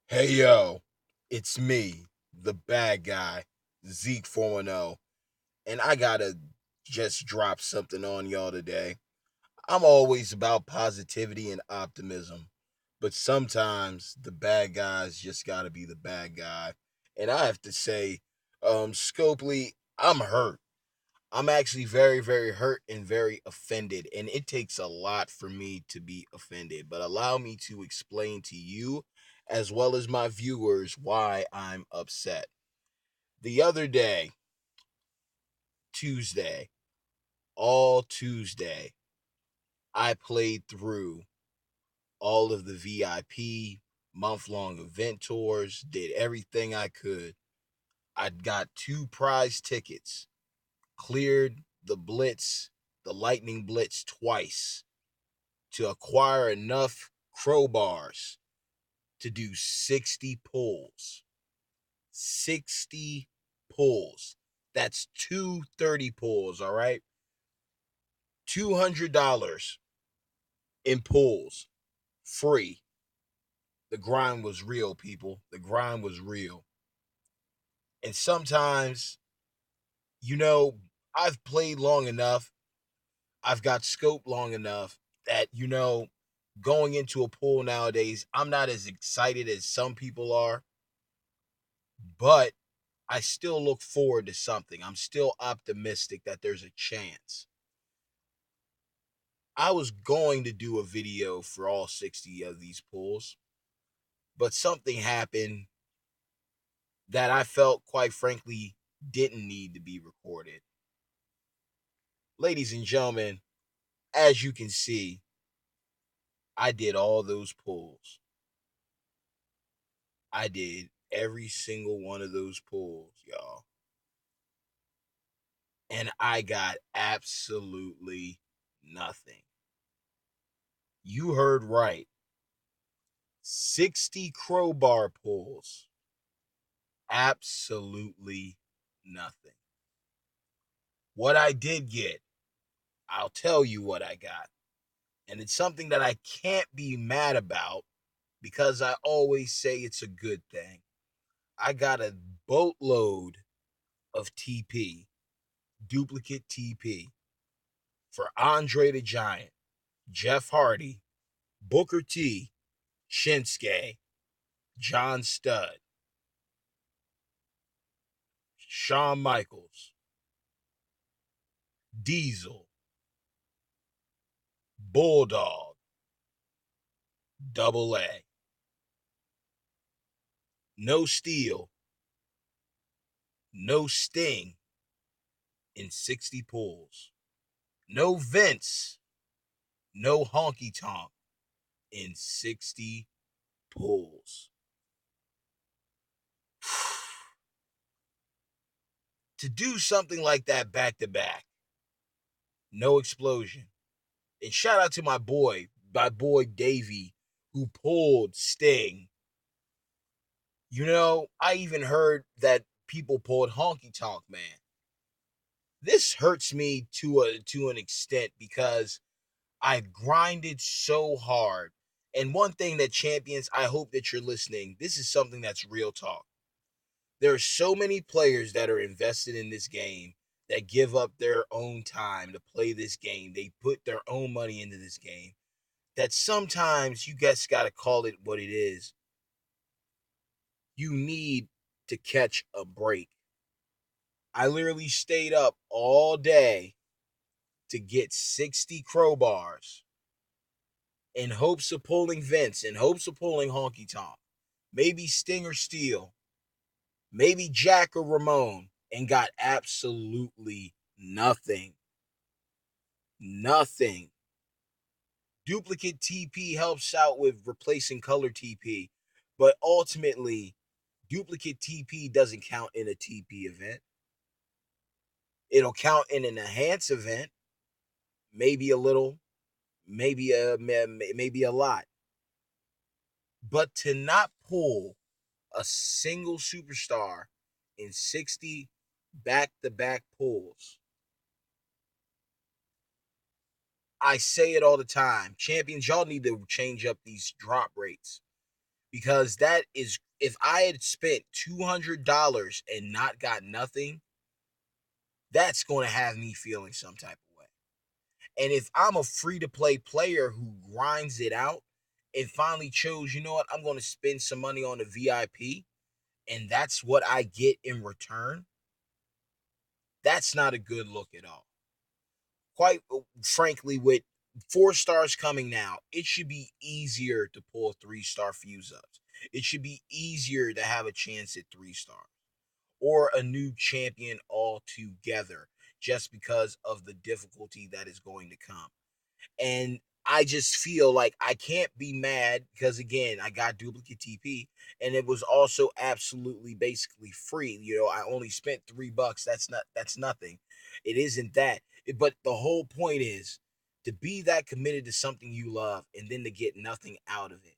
Hey yo, it's me, the bad guy, Zeke 410, and I gotta just drop something on y'all today. I'm always about positivity and optimism, but sometimes the bad guys just gotta be the bad guy. And I have to say, Scopely, I'm hurt. I'm actually very, very hurt and very offended, and it takes a lot for me to be offended. But allow me to explain to you, as well as my viewers, why I'm upset. The other day, Tuesday, all Tuesday, I played through all of the VIP month long event tours, did everything I could. I got two prize tickets, cleared the Blitz, the Lightning Blitz twice to acquire enough crowbars to do 60 pulls. 60 pulls. That's 230 pulls, all right? $200 in pulls. Free. The grind was real, people. The grind was real. And sometimes, you know, I've played long enough, I've got scope long enough that, going into a pool nowadays, I'm not as excited as some people are, but I still look forward to something. I'm still optimistic that there's a chance. I was going to do a video for all 60 of these pools, but something happened that I felt, quite frankly, didn't need to be recorded. Ladies and gentlemen, as you can see, I did all those pulls. I did every single one of those pulls, y'all. And I got absolutely nothing. You heard right. 60 crowbar pulls. Absolutely nothing. What I did get, I'll tell you what I got. And it's something that I can't be mad about because I always say it's a good thing. I got a boatload of TP, duplicate TP, for Andre the Giant, Jeff Hardy, Booker T, Shinsuke, John Studd, Shawn Michaels, Diesel, Bulldog, Double A. No Steel, no Sting in 60 pulls. No Vince, no Honky Tonk in 60 pulls. To do something like that back to back, no explosion. And shout out to my boy Davey, who pulled Sting. I even heard that people pulled Honky Tonk Man. This hurts me to an extent because I've grinded so hard. And one thing that champions, I hope that you're listening. This is something that's real talk. There are so many players that are invested in this game that give up their own time to play this game. They put their own money into this game. That sometimes you guys got to call it what it is. You need to catch a break. I literally stayed up all day to get 60 crowbars in hopes of pulling Vince, in hopes of pulling Honky Tonk, maybe Sting or Steel, maybe Jack or Ramon, and got absolutely nothing. Nothing. Duplicate TP helps out with replacing color TP, but ultimately, duplicate TP doesn't count in a TP event. It'll count in an enhance event, maybe a little, maybe a lot. But to not pull a single superstar in 60 back-to-back pulls. I say it all the time. Champions, y'all need to change up these drop rates because that is, if I had spent $200 and not got nothing, that's going to have me feeling some type of way. And if I'm a free to play player who grinds it out and finally chose, you know what, I'm going to spend some money on a VIP and that's what I get in return, that's not a good look at all. Quite frankly, with 4 stars coming now, it should be easier to pull 3-star fuse ups. It should be easier to have a chance at 3 stars or a new champion altogether just because of the difficulty that is going to come. And I just feel like I can't be mad because again, I got duplicate TP and it was also absolutely basically free. You know, I only spent $3. That's nothing. It isn't that. But the whole point is to be that committed to something you love and then to get nothing out of it.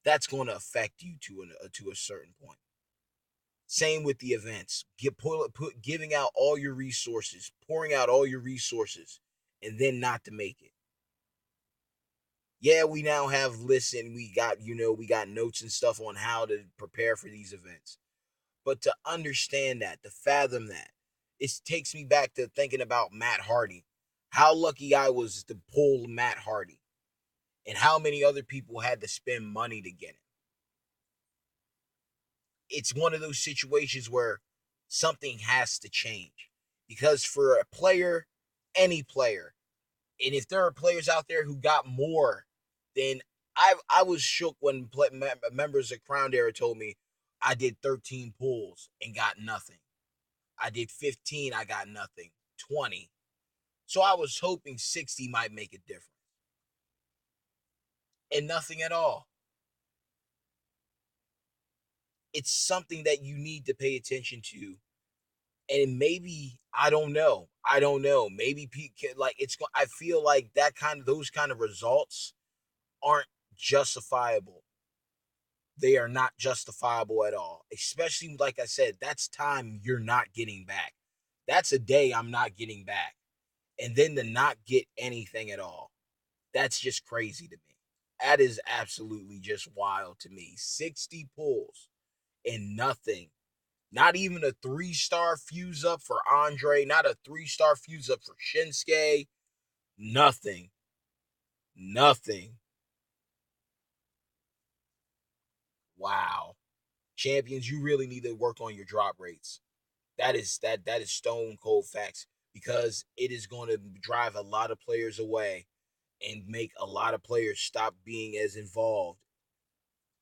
That's going to affect you to a certain point. Same with the events. Giving out all your resources, pouring out all your resources, and then not to make it. Yeah, we now have lists and we got notes and stuff on how to prepare for these events. But to understand that, to fathom that, it takes me back to thinking about Matt Hardy. How lucky I was to pull Matt Hardy, and how many other people had to spend money to get him. It's one of those situations where something has to change. Because for a player, any player, and if there are players out there who got more, then I was shook when members of Crown Era told me I did 13 pulls and got nothing. I did 15, I got nothing. 20. So I was hoping 60 might make a difference. And nothing at all. It's something that you need to pay attention to. And maybe I don't know. Maybe like it's. I feel like those kind of results aren't justifiable. They are not justifiable at all. Especially like I said, that's time you're not getting back. That's a day I'm not getting back. And then to not get anything at all. That's just crazy to me. That is absolutely just wild to me. 60 pulls and nothing. Not even a 3-star fuse up for Andre, not a 3-star fuse up for Shinsuke. Nothing. Nothing. Wow. Champions, you really need to work on your drop rates. That is stone cold facts because it is going to drive a lot of players away and make a lot of players stop being as involved.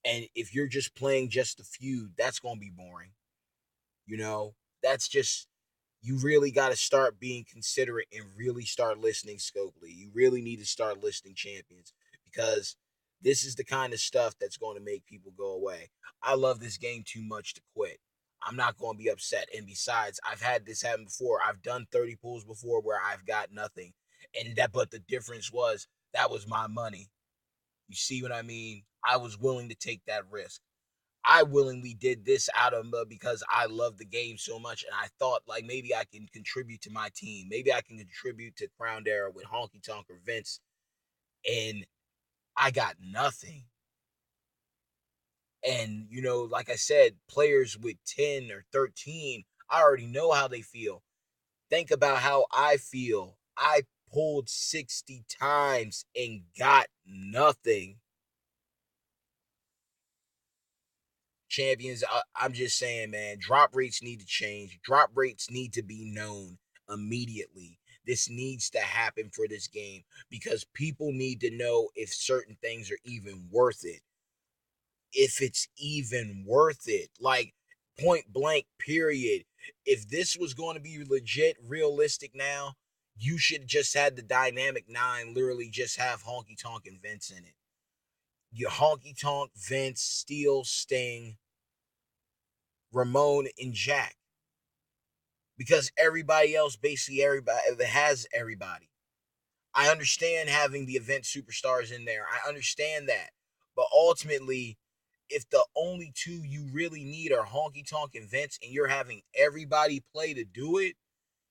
And if you're just playing just a feud, that's going to be boring. You know, that's just, you really got to start being considerate and really start listening scopely. You really need to start listing champions because this is the kind of stuff that's going to make people go away. I love this game too much to quit. I'm not going to be upset. And besides, I've had this happen before. I've done 30 pulls before where I've got nothing. But the difference was that was my money. You see what I mean? I was willing to take that risk. I willingly did this out of because I love the game so much, and I thought like maybe I can contribute to my team. Maybe I can contribute to Crown Era with Honky Tonk or Vince, and I got nothing. And like I said, players with 10 or 13, I already know how they feel. Think about how I feel. I pulled 60 times and got nothing. Champions, I'm just saying, man, drop rates need to change. Drop rates need to be known immediately. This needs to happen for this game because people need to know if certain things are even worth it. If it's even worth it. Like, point blank, period. If this was going to be legit, realistic now, you should just had the Dynamic 9 literally just have Honky Tonk and Vince in it. Your Honky Tonk, Vince, Steel, Sting, Ramon, and Jack. Because everybody else, basically everybody has everybody. I understand having the event superstars in there. I understand that. But ultimately, if the only two you really need are Honky Tonk and Vince and you're having everybody play to do it,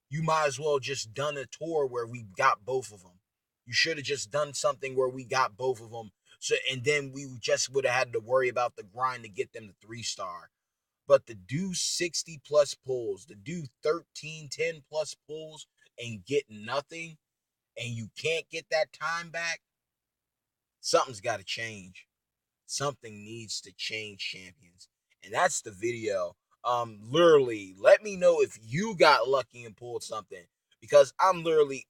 you might as well just done a tour where we got both of them. You should have just done something where we got both of them So and then we just would have had to worry about the grind to get them to 3-star. But to do 60 plus pulls, to do 13, 10 plus pulls and get nothing, and you can't get that time back, something's got to change. Something needs to change, champions. And that's the video. Literally, let me know if you got lucky and pulled something, because I'm literally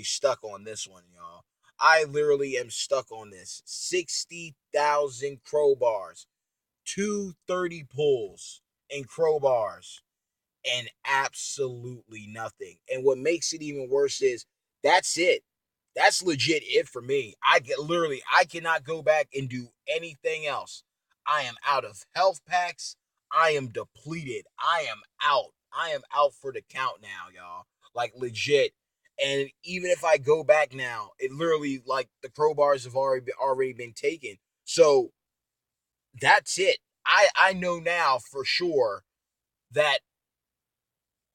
stuck on this one, y'all. I literally am stuck on this. 60,000 crowbars, 230 pulls in crowbars, and absolutely nothing. And what makes it even worse is that's it. That's legit it for me. I cannot go back and do anything else. I am out of health packs. I am depleted. I am out. I am out for the count now, y'all. Like legit. And even if I go back now, it literally like the crowbars have already been taken. So that's it. I know now for sure that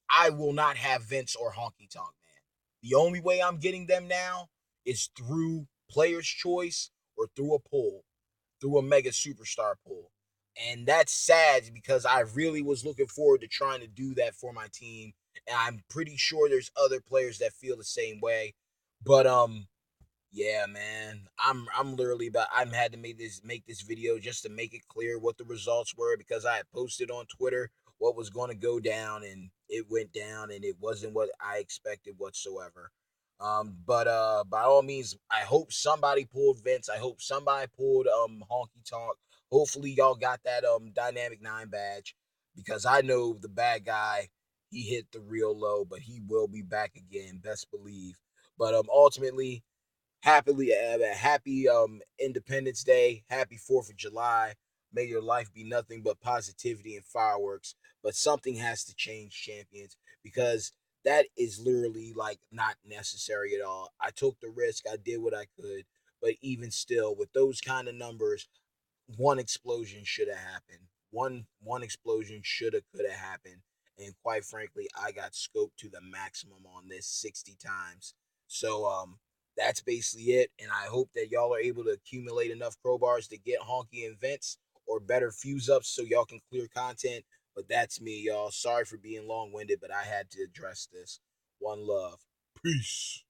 I will not have Vince or Honky Tonk Man. The only way I'm getting them now is through Player's Choice or through a pull, through a Mega Superstar pull. And that's sad because I really was looking forward to trying to do that for my team. And I'm pretty sure there's other players that feel the same way. But yeah, man. I'm literally about I'm had to make this video just to make it clear what the results were, because I had posted on Twitter what was going to go down, and it went down, and it wasn't what I expected whatsoever. But by all means, I hope somebody pulled Vince. I hope somebody pulled Honky Tonk. Hopefully y'all got that Dynamic 9 badge, because I know the bad guy, he hit the real low, but he will be back again, best believe. But ultimately, happy Independence Day, happy 4th of July. May your life be nothing but positivity and fireworks. But something has to change, champions, because that is literally like not necessary at all. I took the risk, I did what I could, but even still, with those kind of numbers, one explosion should have happened. One explosion should have could have happened. And quite frankly, I got scoped to the maximum on this 60 times. So that's basically it. And I hope that y'all are able to accumulate enough crowbars to get honky events or better fuse ups so y'all can clear content. But that's me, y'all. Sorry for being long winded, but I had to address this. One love. Peace.